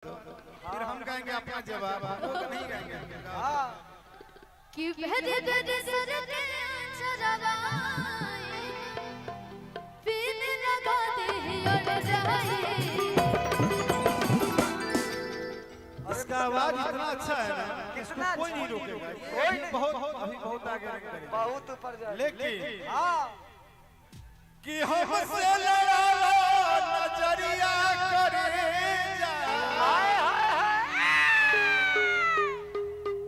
फिर हम गाएंगे अपना जवाब, वो तो नहीं गाएंगे। हाँ कि बहरे बहरे सर के चरवाए फिर लगा दे और जाए। इसका आवाज इतना अच्छा है ना कि इसको कोई नहीं रोकेगा। कोई बहुत आगे करेगा, बहुत ऊपर जाए। लेकिन हाँ कि हमसे लड़ा लो नजरिया करे जा।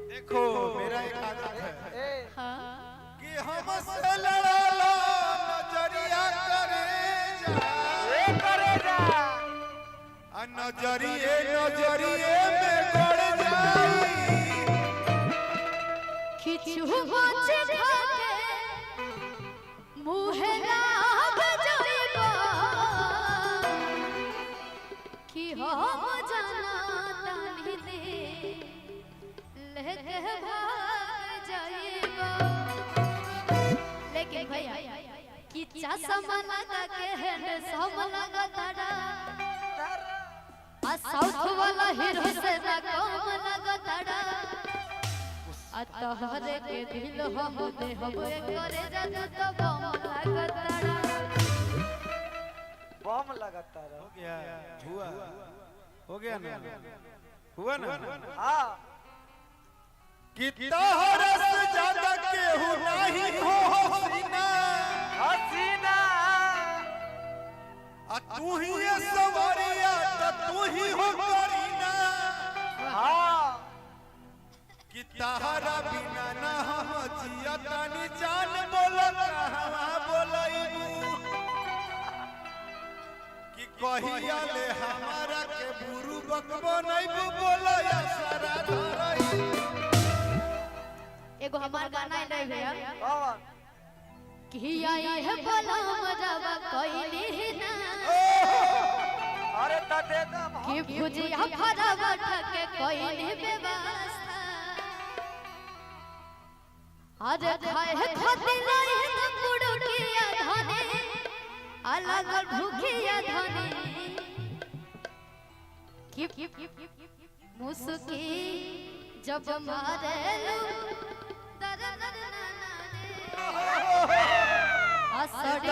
देखो मेरा एक आदत है कि हमसे लड़ा लो नजरिया करे जा। नजरिए नजरिए में गड़ जाई खिचू बच खाके मुहे लाग जाएगा कि हम जाना तानी दे लेके भाग जाएगा। लेकिन भैया कि चश्मा लगा के हैंडसम लगा तारा आ साउथ वाला हीरो से ना कम लगा तारा आ तोहरे के दिल हम दे हम करे जादू तो बम लगा तारा। बम लगाता रहो। हो गया ना, हुआ ना। हाँ कि तोहरा से ज्यादा केहू नहीं हो हसीना, हसीना तू ही ये सवारिया तो तू ही हो करीना। हाँ कि तहरा बिना ना हम जिया तानी जान बोला कहवा बोलैबू कि कहिया ले हमारा के बुरु बकबो नहीं बोला या सारा धरई। एगो हमार गाना है भैया बाबा कि आई है भला मजावा कोई ना अरे तते दम कि भुजिया भरावा ठके कोई नहीं व्यवस्था। अरे खाए खाती नहीं तो कुड़किया धने अलग भूखिया धने कि मुस्की जब मारे लो दर दर ना ना रे असड़ी